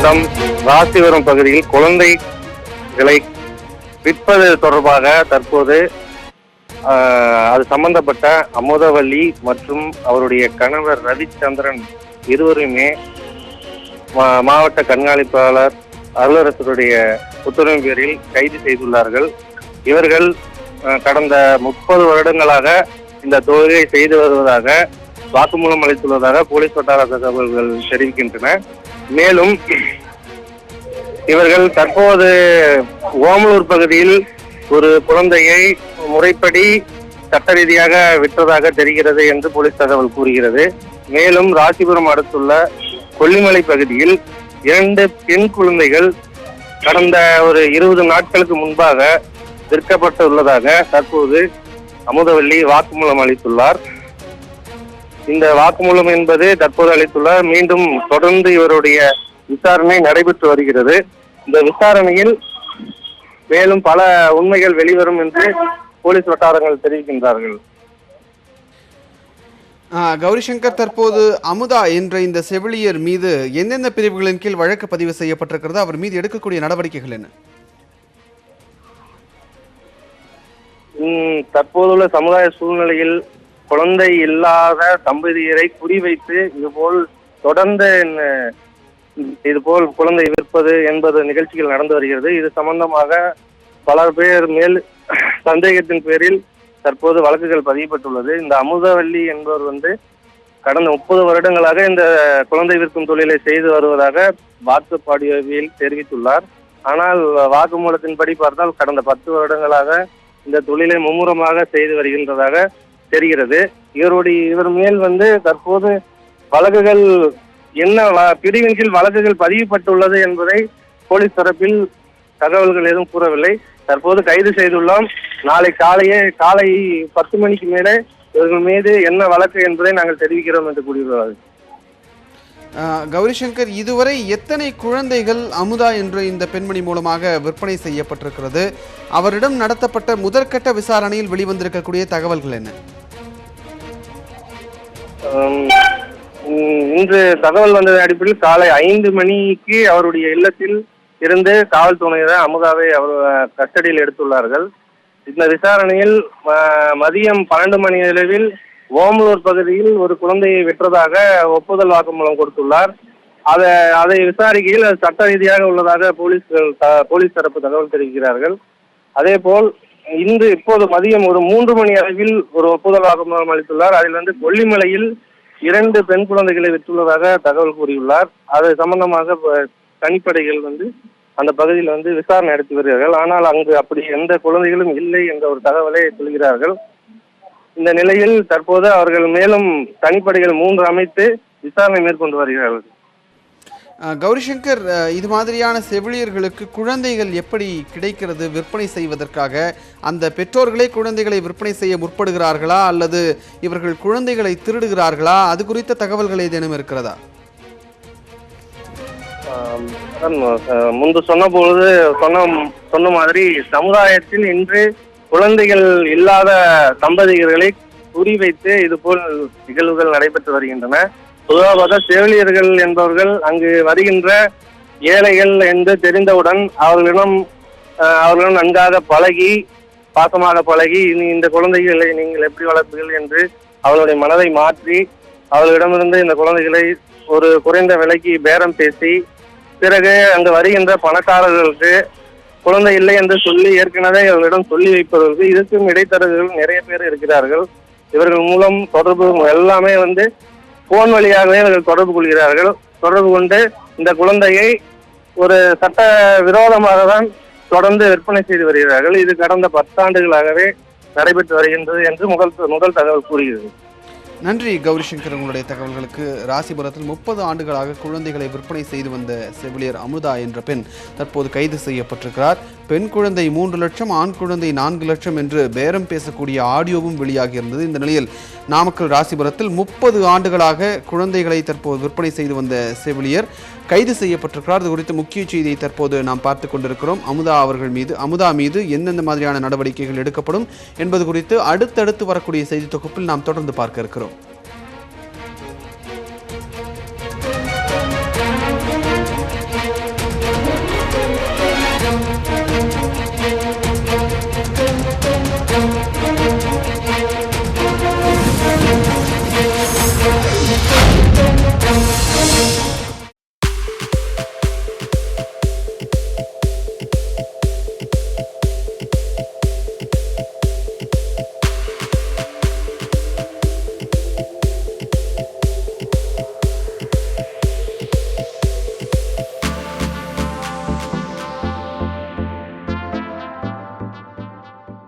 மாவட்டம் ராசிபுரம் பகுதியில் குழந்தைகளை விற்பது தொடர்பாக தற்போது அது சம்பந்தப்பட்ட அமுதவல்லி மற்றும் அவருடைய கணவர் ரவிச்சந்திரன் இருவருமே மாவட்ட கண்காணிப்பாளர் அலுவலகத்தினுடைய உத்தரவின் பேரில் கைது செய்துள்ளார்கள். இவர்கள் கடந்த 30 வருடங்களாக இந்த தொழிலை செய்து வருவதாக வாக்குமூலம் அளித்துள்ளதாக போலீஸ் வட்டார தகவல்கள் தெரிவிக்கின்றன. மேலும் இவர்கள் தற்போது ஓமலூர் பகுதியில் ஒரு குழந்தையை முறைப்படி சட்ட ரீதியாக விற்றதாக தெரிகிறது என்று போலீஸ் தகவல் கூறுகிறது. மேலும் ராசிபுரம் அடுத்துள்ள கொல்லிமலை பகுதியில் 2 பெண் குழந்தைகள் கடந்த ஒரு 20 நாட்களுக்கு முன்பாக விற்கப்பட்டுள்ளதாக தற்போது அமுதவல்லி வாக்குமூலம் அளித்துள்ளார். இந்த வாக்குமூலம் என்பது தற்போது அளித்துள்ளார். மீண்டும் தொடர்ந்து இவருடைய விசாரணை நடைபெற்று வருகிறது. இந்த விசாரணையில் மேலும் பல உண்மைகள் வெளிவரும் என்று போலீஸ் வட்டாரங்கள் தெரிவிக்கின்றார்கள். கௌரிசங்கர், தற்போது அமுதா என்ற இந்த செவிலியர் மீது எந்தெந்த பிரிவுகளின் கீழ் வழக்கு பதிவு செய்யப்பட்டிருக்கிறது? அவர் மீது எடுக்கக்கூடிய நடவடிக்கைகள் என்ன? தற்போதுள்ள சமுதாய சூழ்நிலையில் குழந்தை இல்லாத தம்பதியரை குறிவைத்து இதுபோல் குழந்தை விற்பது என்பது நிகழ்ச்சிகள் நடந்து வருகிறது. இது சம்பந்தமாக பல பேர் மேல் சந்தேகத்தின் பேரில் தற்போது வழக்குகள் பதியப்பட்டுள்ளது. இந்த அமுதவல்லி என்பவர் கடந்த 30 வருடங்களாக இந்த குழந்தை விற்கும் தொழிலை செய்து வருவதாக வாக்குப்பாடியில் தெரிவித்துள்ளார். ஆனால் வாக்குமூலத்தின்படி பார்த்தால் கடந்த 10 வருடங்களாக இந்த தொழிலை மும்முரமாக செய்து வருகின்றதாக தெரிகிறது. இவர் மேல் தற்போது வழக்குகள் என்ன பிரிவின் கீழ் வழக்குகள் பதியப்பட்டுள்ளது என்பதை போலீஸ் தரப்பில் தகவல்கள் எதுவும் கூறவில்லை. தற்போது கைது செய்துள்ளோம். நாளை காலை 10 மணிக்கு மேலே இவர்கள் மீது என்ன வழக்கு என்பதை நாங்கள் தெரிவிக்கிறோம் என்று கூறியுள்ளார்கள். கௌரிசங்கர், இதுவரை எத்தனை குழந்தைகள் அமுதா என்ற இந்த பெண்மணி மூலமாக விற்பனை செய்யப்பட்டிருக்கிறது? அவரிடம் நடத்தப்பட்ட முதற்கட்ட விசாரணையில் வெளிவந்திருக்கக்கூடிய தகவல்கள் என்ன? இன்று தகவல் வந்ததன் அடிப்படையில் காலை 5 மணிக்கு அவருடைய இல்லத்தில் இருந்து காவல்துறையினர் அமுதாவை அவர் கஸ்டடியில் எடுத்துள்ளார்கள். இந்த விசாரணையில் மதியம் 12 மணி அளவில் ஓமலூர் பகுதியில் ஒரு குழந்தையை விற்றதாக ஒப்புதல் வாக்குமூலம் கொடுத்துள்ளார். அதை விசாரிக்கையில் அது சட்ட ரீதியாக உள்ளதாக போலீஸ் தரப்பு தகவல் தெரிவிக்கிறார்கள். அதே போல் இப்போது மதியம் ஒரு 3 மணி அளவில் ஒரு ஒப்புதல் வாக்குமூலம் அளித்துள்ளார். அதில் கொல்லிமலையில் 2 பெண் குழந்தைகளை விற்றுள்ளதாக தகவல் கூறியுள்ளார். அது சம்பந்தமாக தனிப்படைகள் அந்த பகுதியில் விசாரணை நடத்தி வருகிறார்கள். ஆனால் அங்கு அப்படி எந்த குழந்தைகளும் இல்லை என்ற ஒரு தகவலை சொல்கிறார்கள். இந்த நிலையில் தற்போது அவர்கள் மேலும் தனிப்படைகள் 3 அமைத்து விசாரணை மேற்கொண்டு வருகிறார்கள். கௌரிசங்கர், இது மாதிரியான செவிலியர்களுக்கு குழந்தைகள் எப்படி கிடைக்கிறது விற்பனை செய்வதற்காக? அந்த பெற்றோர்களே குழந்தைகளை விற்பனை செய்ய முற்படுகிறார்களா அல்லது இவர்கள் குழந்தைகளை திருடுகிறார்களா? அது குறித்த தகவல்கள் ஏதேனும் இருக்கிறதா? முன்பு சொன்ன மாதிரி சமுதாயத்தில் இன்று குழந்தைகள் இல்லாத தம்பதியர்களை குறிவைத்து இதுபோல் நிகழ்வுகள் நடைபெற்று வருகின்றன. பொதுவாக செவிலியர்கள் என்பவர்கள் அங்கு வருகின்ற ஏழைகள் என்று தெரிந்தவுடன் அவர்களிடம் நன்காக பாசமாக பழகி இந்த குழந்தைகளை நீங்கள் எப்படி வளர்ப்பீர்கள் என்று அவர்களுடைய மனதை மாற்றி அவர்களிடமிருந்து இந்த குழந்தைகளை ஒரு குறைந்த விலைக்கு பேரம் பேசி பிறகு அங்கு வருகின்ற பணக்காரர்களுக்கு குழந்தை இல்லை என்று சொல்லி ஏற்கனவே அவர்களிடம் சொல்லி வைப்பவர்களுக்கு இதற்கும் இடைத்தரகர்கள் நிறைய பேர் இருக்கிறார்கள். இவர்கள் மூலம் தொடர்பு எல்லாமே போன் வழியாகவே இவர்கள் தொடர்பு கொள்கிறார்கள். தொடர்பு கொண்டு இந்த குழந்தையை ஒரு சட்ட விரோதமாக தான் தொடர்ந்து விற்பனை செய்து வருகிறார்கள். இது கடந்த 10 ஆண்டுகளாகவே நடைபெற்று வருகின்றது என்று முதல் தகவல் கூறுகிறது. நன்றி கௌரிசங்கர், உங்களுடைய தகவல்களுக்கு. ராசிபுரத்தில் 30 ஆண்டுகளாக குழந்தைகளை விற்பனை செய்து வந்த செவிலியர் அமுதா என்ற பெண் தற்போது கைது செய்யப்பட்டிருக்கிறார். பெண் குழந்தை 3 லட்சம், ஆண் குழந்தை 4 லட்சம் என்று பேரம் பேசக்கூடிய ஆடியோவும் வெளியாகி இருந்தது. இந்த நிலையில் நாமக்கல் ராசிபுரத்தில் 30 ஆண்டுகளாக குழந்தைகளை தற்போது விற்பனை செய்து வந்த செவிலியர் கைது செய்யப்பட்டிருக்கிறார். இது குறித்து முக்கிய செய்தியை தற்போது நாம் பார்த்து கொண்டிருக்கிறோம். அமுதா மீது எந்தெந்த மாதிரியான நடவடிக்கைகள் எடுக்கப்படும் என்பது குறித்து அடுத்தடுத்து வரக்கூடிய செய்தி தொகுப்பில் நாம் தொடர்ந்து பார்க்க இருக்கிறோம்.